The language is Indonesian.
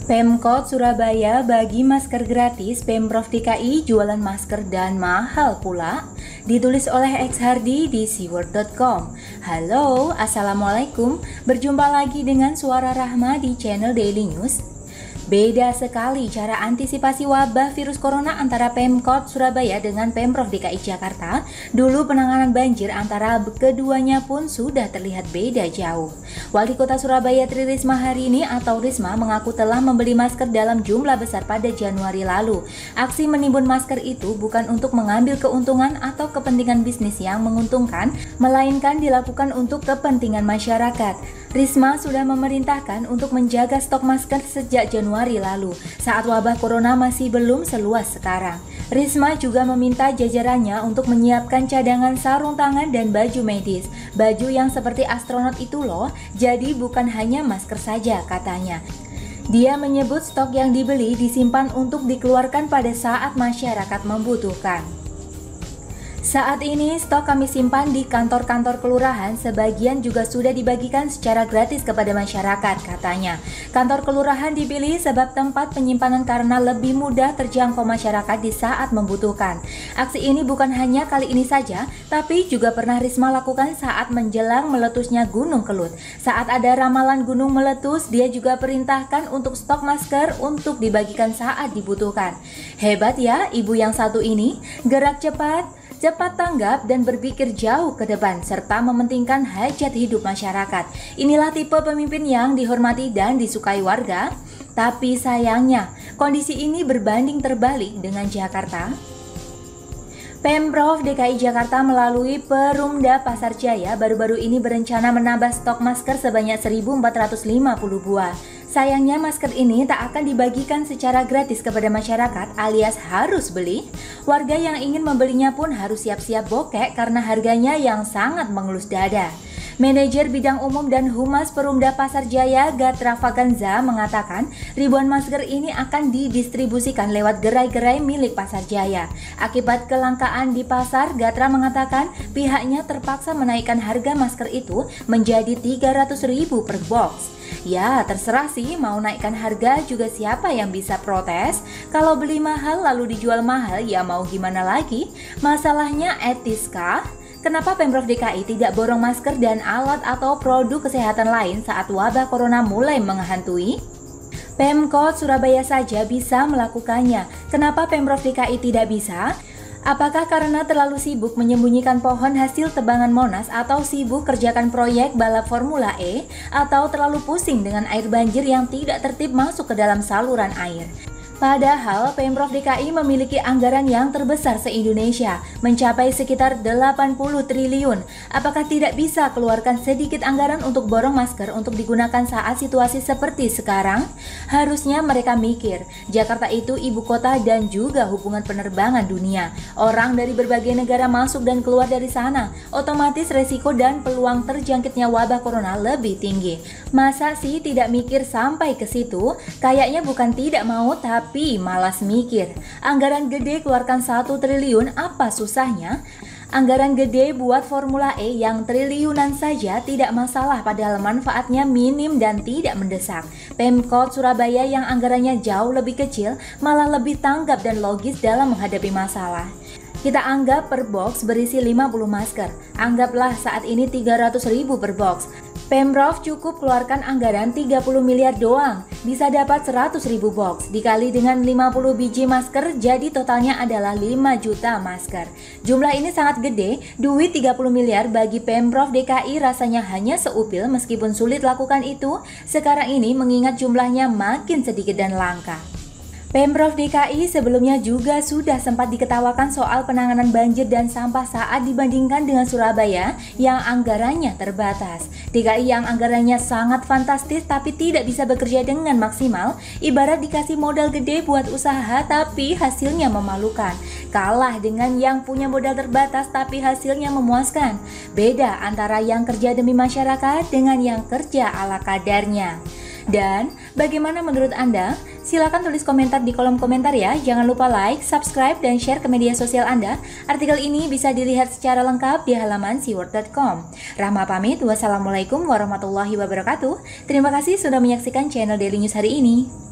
Pemkot Surabaya bagi masker gratis, Pemprov DKI jualan masker dan mahal pula. Ditulis oleh X Hardi di siword.com. Halo, Assalamualaikum. Berjumpa lagi dengan Suara Rahma di channel Daily News. Beda sekali cara antisipasi wabah virus corona antara Pemkot Surabaya dengan Pemprov DKI Jakarta. Dulu penanganan banjir antara keduanya pun sudah terlihat beda jauh. Wali Kota Surabaya Tri Risma hari ini atau Risma mengaku telah membeli masker dalam jumlah besar pada Januari lalu. Aksi menimbun masker itu bukan untuk mengambil keuntungan atau kepentingan bisnis yang menguntungkan, melainkan dilakukan untuk kepentingan masyarakat. Risma sudah memerintahkan untuk menjaga stok masker sejak Januari lalu, saat wabah corona masih belum seluas sekarang. Risma juga meminta jajarannya untuk menyiapkan cadangan sarung tangan dan baju medis. Baju yang seperti astronot itu loh, jadi bukan hanya masker saja katanya. Dia menyebut stok yang dibeli disimpan untuk dikeluarkan pada saat masyarakat membutuhkan. Saat ini stok kami simpan di kantor-kantor kelurahan, sebagian juga sudah dibagikan secara gratis kepada masyarakat, katanya. Kantor kelurahan dipilih sebab tempat penyimpanan karena lebih mudah terjangkau masyarakat di saat membutuhkan. Aksi ini bukan hanya kali ini saja, tapi juga pernah Risma lakukan saat menjelang meletusnya Gunung Kelut. Saat ada ramalan gunung meletus, dia juga perintahkan untuk stok masker untuk dibagikan saat dibutuhkan. Hebat ya ibu yang satu ini, gerak cepat tanggap dan berpikir jauh ke depan serta mementingkan hajat hidup masyarakat. Inilah tipe pemimpin yang dihormati dan disukai warga. Tapi sayangnya, kondisi ini berbanding terbalik dengan Jakarta. Pemprov DKI Jakarta melalui Perumda Pasar Jaya baru-baru ini berencana menambah stok masker sebanyak 1.450 buah. Sayangnya masker ini tak akan dibagikan secara gratis kepada masyarakat alias harus beli. Warga yang ingin membelinya pun harus siap-siap bokek karena harganya yang sangat mengelus dada. Manajer Bidang Umum dan Humas Perumda Pasar Jaya Gatra Faganza mengatakan ribuan masker ini akan didistribusikan lewat gerai-gerai milik Pasar Jaya. Akibat kelangkaan di pasar, Gatra mengatakan pihaknya terpaksa menaikkan harga masker itu menjadi 300.000 per box. Ya, terserah sih mau naikkan harga juga siapa yang bisa protes. Kalau beli mahal lalu dijual mahal ya mau gimana lagi? Masalahnya etiskah? Kenapa Pemprov DKI tidak borong masker dan alat atau produk kesehatan lain saat wabah corona mulai menghantui? Pemkot Surabaya saja bisa melakukannya. Kenapa Pemprov DKI tidak bisa? Apakah karena terlalu sibuk menyembunyikan pohon hasil tebangan Monas atau sibuk kerjakan proyek balap Formula E atau terlalu pusing dengan air banjir yang tidak tertib masuk ke dalam saluran air? Padahal Pemprov DKI memiliki anggaran yang terbesar se-Indonesia, mencapai sekitar 80 triliun. Apakah tidak bisa keluarkan sedikit anggaran untuk borong masker untuk digunakan saat situasi seperti sekarang? Harusnya mereka mikir, Jakarta itu ibu kota dan juga hubungan penerbangan dunia. Orang dari berbagai negara masuk dan keluar dari sana, otomatis resiko dan peluang terjangkitnya wabah corona lebih tinggi. Masa sih tidak mikir sampai ke situ? Kayaknya bukan tidak mau, tapi malas mikir. Anggaran gede keluarkan 1 triliun, apa susahnya? Anggaran gede buat Formula E yang triliunan saja tidak masalah padahal manfaatnya minim dan tidak mendesak. Pemkot Surabaya yang anggarannya jauh lebih kecil malah lebih tanggap dan logis dalam menghadapi masalah. Kita anggap per box berisi 50 masker. Anggaplah saat ini 300.000 per box. Pemprov cukup keluarkan anggaran 30 miliar doang, bisa dapat 100.000 box, dikali dengan 50 biji masker, jadi totalnya adalah 5 juta masker. Jumlah ini sangat gede, duit 30 miliar bagi Pemprov DKI rasanya hanya seupil meskipun sulit lakukan itu, sekarang ini mengingat jumlahnya makin sedikit dan langka. Pemprov DKI sebelumnya juga sudah sempat diketawakan soal penanganan banjir dan sampah saat dibandingkan dengan Surabaya yang anggarannya terbatas. DKI yang anggarannya sangat fantastis tapi tidak bisa bekerja dengan maksimal, ibarat dikasih modal gede buat usaha tapi hasilnya memalukan. Kalah dengan yang punya modal terbatas tapi hasilnya memuaskan. Beda antara yang kerja demi masyarakat dengan yang kerja ala kadarnya. Dan bagaimana menurut Anda? Silakan tulis komentar di kolom komentar ya. Jangan lupa like, subscribe, dan share ke media sosial Anda. Artikel ini bisa dilihat secara lengkap di halaman siword.com. Rahma pamit, wassalamualaikum warahmatullahi wabarakatuh. Terima kasih sudah menyaksikan channel Daily News hari ini.